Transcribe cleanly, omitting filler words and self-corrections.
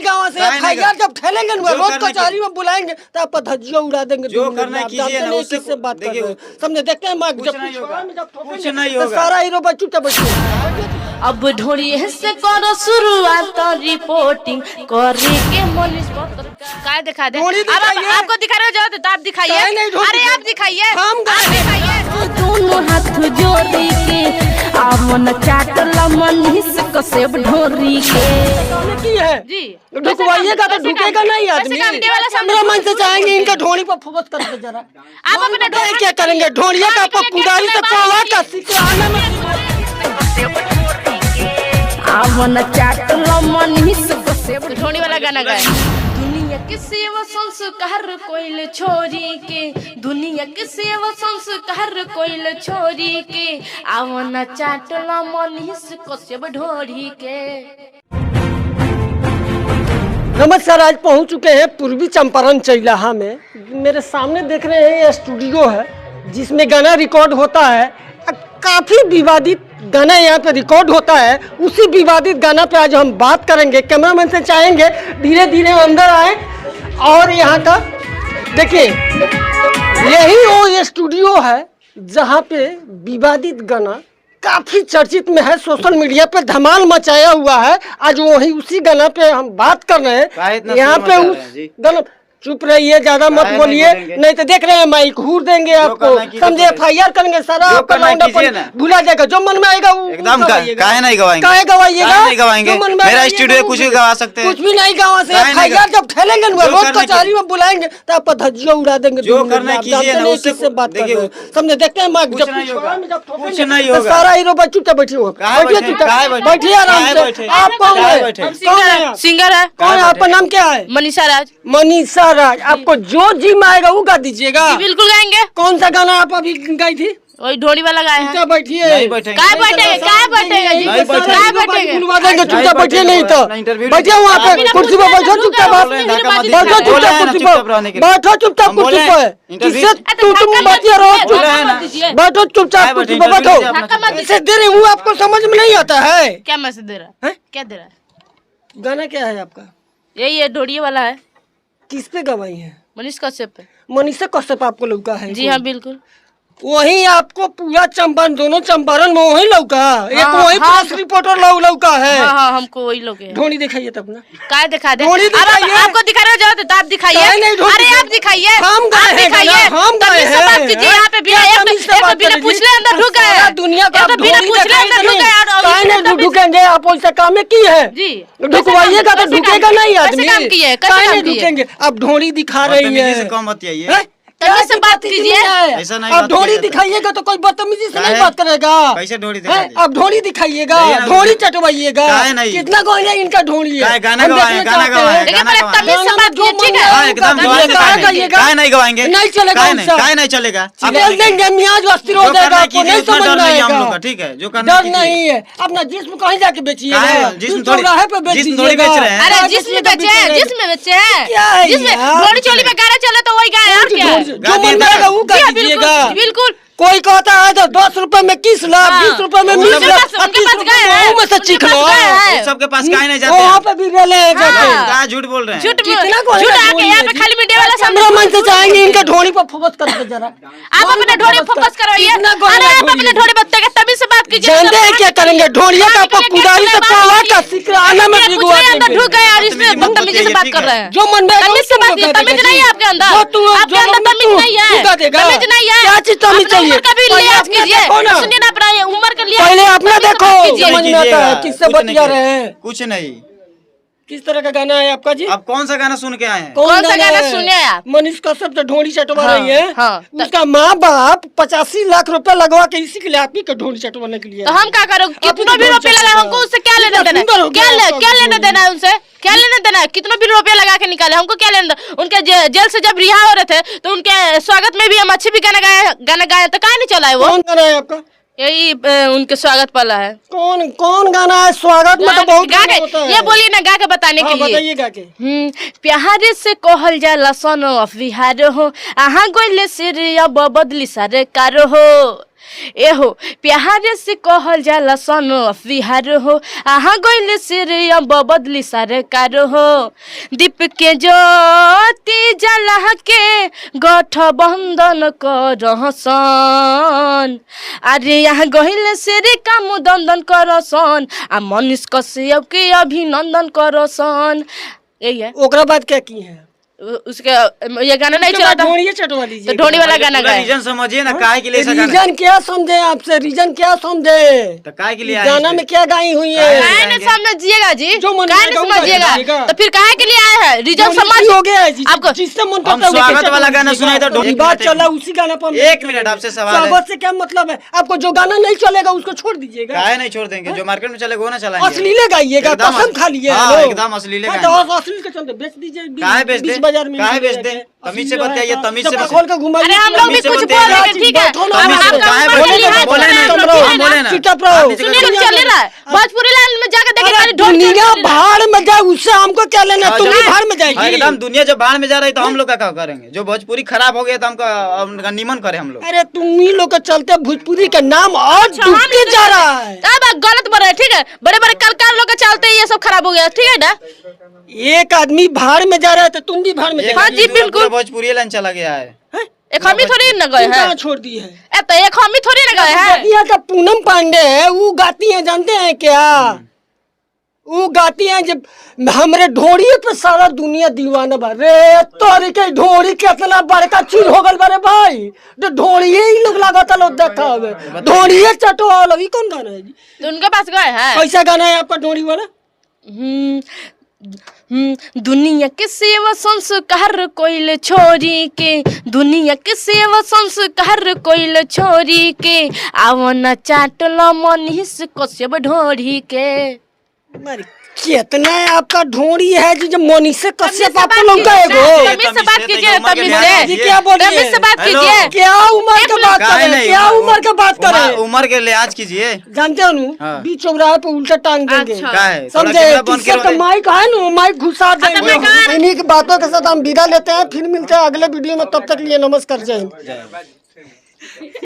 नहीं गाँव से एफआईआर जब खेलेंगे ना रोज कचहरी में बुलाएंगे तो आप धज्जियां उड़ा देंगे। जो करना कीजिए ना, उससे किससे बात कर रहे हो समझे। देखते हैं कुछ नहीं होगा। सारा हीरो बच्चू तो बच्चू अब ढोड़ी से करो शुरुआत रिपोर्टिंग करे के मनीष काय दिखा दे। अब आपको दिखा रहे हो जाओ तो आप दिखाइए। अरे आप दिखाइए, हम दिखाइए। दोनों हाथ जोड़ी के आमन चाटला मनीष कसेब ढोरी के की है जी। ढुकवाइएगा तो ढुकेगा नहीं आदमी। हमरा मन से चाहेंगे इनका ढोड़ी पर फोकस कर दे जरा। आप अपने ढोड़ी क्या करेंगे ढोड़िया का कुदारी से पावा का सिकराना में आमन चाटला मनीष कसेब ढोड़ी वाला गाना गाए। दुनिया के सेवा संस्कार कोइल छोरी के, दुनिया के सेवा संस्कार कोइल छोरी के आवन चाटला मनीष कसेब ढोरी के। नमस्कार, आज पहुंच चुके हैं पूर्वी चंपारण चैलाहा में। मेरे सामने देख रहे हैं ये स्टूडियो है जिसमें गाना रिकॉर्ड होता है। काफी विवादित गाना यहाँ पे रिकॉर्ड होता है। उसी विवादित गाना पे आज हम बात करेंगे। कैमरामैन से चाहेंगे धीरे धीरे अंदर आए और यहाँ का देखिए, यही वो ये स्टूडियो है जहाँ पे विवादित गाना काफी चर्चित में है, सोशल मीडिया पे धमाल मचाया हुआ है। आज वही उसी गाना पे हम बात कर रहे हैं। यहाँ पे उस गाना चुप रहिए, ज्यादा मत बोलिए, नहीं तो देख रहे हैं माइक हूर देंगे आपको, समझे। एफआईआर करेंगे सारा भूला जाएगा। जो मन में आएगा वो एकदम काहे नहीं गवाएंगे, काहे गवाइएगा। मेरा स्टूडियो कुछ भी गवा सकते हैं, कुछ भी नहीं गवा से। एफआईआर जब खेलेंगे ना रोज कचहरी में बुलाएंगे तो आप धज्जियां उड़ा देंगे। जो करना कीजिए ना, उससे बात कर रहे हो समझे। देखते हैं माइक कुछ नहीं होगा। सारा हीरो बच्चू तो बैठिए, बैठिए आराम से। आप कौन है? सिंगर है। कौन है? आपका नाम क्या है? मनीषा राज। मनीषा राज। आपको जो जी में आएगा वो गा दीजिएगा। बिल्कुल गाएंगे। कौन सा गाना आप अभी गाई थी? वही ढोड़ी वाला गाया है। बैठिए, काय बैठेगा जी, काय बैठेगा। बुलवा देंगे, चुपचाप बैठिए, नहीं तो बैठिए वहाँ पे कुर्सी पर बैठो, चुपचाप बैठो, चुपचाप कुर्सी पर बैठो, चुपचाप कुर्सी पर। किससे तुम बातिया रहो? बैठो चुपचाप कुर्सी पर बैठो। कैसे दे रहे हूँ आपको समझ में नहीं आता है? क्या मैसेज दे रहा है? क्या दे रहा है? गाना क्या है आपका? यही है, ढोड़ी वाला है। किस पे गवाई है? मनीष कश्यप पे। मनीषा कश्यप आपको लौका है? जी हाँ, बिल्कुल वही आपको पूरा चंपारण, दोनों चंपारण में वही लौका। एक वही प्रेस रिपोर्टर लौका है। हाँ, हमको वही लोग है। ढोड़ी दिखाइए तब ना। काय दिखा दे। अब आपको दिखा रहे हो जाओ तो आप दिखाइए। अरे आप दिखाइए, हम दिखाइए। हम बात कीजिए। यहाँ पे बिना पूछले अंदर ढुक गए। दुनिया का बिना पूछले अंदर ढुक गए। ढुकेंगे आप वैसा काम की है जी। ढुकवाइएगा तो ढुकेगा नहीं आदमी। काम की है, कैसे काम ढुकेंगे? आप ढोड़ी दिखा रही है, तमीज से बात कीजिए। आप ढोड़ी दिखाइएगा तो कोई बदतमीजी से नहीं बात करेगा। कैसे ढोड़ी दिखाइए? आप ढोड़ी दिखाइएगा, ढोड़ी चटवाइएगा। कितना गवाइए इनका ढोड़ी है? गाना गवाएं, गाना गवाएं, गाना गवाएं। तमीज से बात कीजिए, ठीक है? एकदम गाएं, नहीं गवाएंगे, नहीं चलेगा, काहे नहीं चलेगा। चल देंगे, मियाज अस्थिर हो जाएगा, आपको नहीं समझ में आएगा। ठीक है, जो करना डर नहीं है। अपना जिस्म कहीं जाके बेचिएगा, जिस्म चौराहे पे बेच दीजिएगा। अरे जिसमें बेचे हैं, जिसमें बेचे हैं, क्या है जिसमें ढोड़ी चोली पे गाना चले तो वही गाए। और क्या है? जो मन में आएगा वो गा दीजिएगा। बिल्कुल। कोई कहता है तो 10 रुपए में किस लाभ, 20 रुपए में 20 लाभ, 30 रुपए में से चीख लो। सबके पास काहे नहीं जाते? वहाँ पे भी रेले क्या झूठ बोल रहे हैं? झूठ आके यहाँ पे खाली मीडिया वाला हमरा मन से चाहेंगे इनका ढोड़ी पर फोकस कर दे जरा। आप अपने ढोड़ी फोकस करवाइए। अरे आप अपने ढोड़ी बत्ते के तमीज से बात कीजिए। जानते हैं क्या करेंगे? ढोड़िया का कुदारी से पावा का सिकराना में भिगवा देंगे। अंदर ढुक गए और इसमें बदतमीजी से बात कर रहे हैं। जो मन में तमीज से बात कीजिए। तमीज नहीं है आपके अंदर, आपके अंदर तमीज नहीं है, तमीज नहीं है। क्या चीज तमीज चाहिए? कभी लिहाज कीजिए। सुनिए ना, अपना उम्र के लिए पहले अपना देखो, समझ में आता है किससे बतिया रहे हैं। कुछ नहीं। किस तरह का गाना है आपका जी? आप कौन सा गाना सुन के आए हैं? कौन सा गाना सुने आप? मनीष कश्यप तो ढोड़ी चटवा रही है। हाँ, उसका माँ बाप 85 लाख रुपए लगवा के इसी के लिए आप ही को ढोड़ी चटवाने के लिए। तो हम क्या करो? कितना भी रुपया लगा, हमको उससे क्या लेना देना? क्या लेना देना है उनसे? क्या लेना देना है? कितना भी रुपया लगा के निकाले, हमको क्या लेना देना? उनके जेल से जब रिहा हो रहे थे तो उनके स्वागत में भी हम अच्छे भी गाना गाया तो कहाँ नहीं चला है वो? कौन गाना है आपका? यही उनके स्वागत वाला है। कौन गाना है? स्वागत में तो बहुत गा के ये बोलिए ना, गा के बताने के लिए। बताइए गा के। प्यार से कहल जाला सन ऑफ बिहार हो, आहा गोइले सिर अब बदली सरकार हो। एहो प्यार से कहल जाला सन बिहार हो आहा गइल से रे अब बदली सरकार हो दीप के ज्योति जला के गठबंधन करहसन अरे यहाँ गइल से रे काम दंदन करसन आ मनीष कश्यप के अभिनंदन करसन यही है। ओकरा बाद क्या की है उसके ये गाना नहीं चला था ढोड़िए चटवा लीजिए। तो ढोड़ी वाला गाना गाए। रीजन समझिए ना, काहे के लिए ऐसा गाना? रीजन क्या समझे आपसे, रीजन क्या समझे? तो काहे के लिए आए गाना इस पे? में क्या गाई हुई है? काहे नहीं समझिएगा जी, जो मन काहे में नहीं गाऊंगा, समझिएगा गाइएगा। तो फिर काहे के लिए आए हैं? रीजन समझ हो गया है जी, आपको जिससे मन हम करता है स्वागत वैसे वाला चटवा गाना लीजिएगा। सुनाई तो ढोड़ी विवाद की चला उसी गाना पर। एक मिनट आपसे सवाल है। स्वागत से क्या मतलब है? आपको जो गाना नहीं चलेगा उसको छोड़ दीजिएगा। काहे नहीं छोड़ देंगे? जो मार्केट में चलेगा वो ना चलाएंगे। अश्लीले गाइएगा, एकदम कसम खा लिए हाँ, लोग। एकदम अश्लीले हाँ, गाएंगे। तो अश्लील के चलते बेच दीजिए। काहे बेच बीच दे? बाजार में काहे बेच दे? अश्लील तमीज से है, बताइए, तमीज से चप्पल बताइए। खोल के घुमाइए। अरे हम लोग भी तमीज से कुछ बताइए। बोल रहे हैं, ठीक है बैठो ना, अब तमीज से आपका काहे ऊपर बोले का लिहाज बोले कर रहे हैं, ना, हम लोग, रहो, ठीक है ना? बोले ना। चुपचाप रहो। आप नीचे सुनिए कर लोग दीजिए। चले रहा है भोजपुरी लाइन में जाकर देखिए अरे खाली ढोल दुनिया चल रहा है। भाड़ में जाए उससे हमको क्या लेना? तुम भी भाड़ में हाँ, जाएगी। एकदम दुनिया जब बाढ़ में जा रही तो हम लोग का क्या करेंगे? जो भोजपुरी खराब हो गया तो हमको निमन करे हम लोग। अरे तुम ही लोग के चलते भोजपुरी का नाम और अच्छा, हम डूबते इधर- जा रहा है। अब आप गलत बोल रहे हैं, ठीक है? बड़े बड़े कलाकार लोग के चलते ही ये सब खराब हो गया, ठीक है ना? एक आदमी भाड़ में जा रहा है तो तुम भी भाड़ में एक हाँ जाओगे। जी, आदमी पूरा बिल्कुल। भोजपुरी लाइन चला गया है। हैं? एक हम ही थोड़ी न गए तुम हैं कहाँ छोड़ दी है? ए तो एक हम ही थोड़ी न गए हैं। यहाँ का पूनम पांडे है, वो गाती हैं, जानते हैं क्या? वो गाती हैं जब हमरे ढोड़ी पे सारा दुनिया दीवाना बा रे। तोरी के ढोड़ी कितना बड़का चीज हो गल बारे भाई। तो ढोड़ी ही लोग लागत लोग देखा हवे। ढोड़ी चटो वाला ये कौन गाना है जी? तो उनके पास गए हैं। कैसा गाना है आपका ढोड़ी वाला? दुनिया के सेवा संस्कार कोइल छोरी के दुनिया के सेवा संस्कार कोइल छोरी के आवना चाटल मनीष कश्यप ढोरी के। मारी कितना है आपका ढोड़ी है जी, जो मनीषा कश्यप तमीज से आपको बात लोग कीजिए, गएगो। तमीज से बात कीजिए, उम्र के तमीज लिहाज से। जी कीजिए। क्या बोलिए? तमीज से बात हेलो। कीजिए। क्या उम्र एक के मिनट। बात काहे करें? नहीं? क्या उम्र के बात करें? उम्र के लिहाज कीजिए। जानते हो नु हाँ। बीच चौराहे पे उल्टा टांग देंगे। अच्छा। क्या है? थोड़ा समझे? कैमरा बंद किससे करो तो दे। माइक है नु, माइक घुसा देंगे। मैं कहाँ- इन्हीं की बातों के साथ हम विदा लेते हैं, फिर मिलते हैं अगले वीडियो में। तब तक लिए नमस्कार, जय हिंद।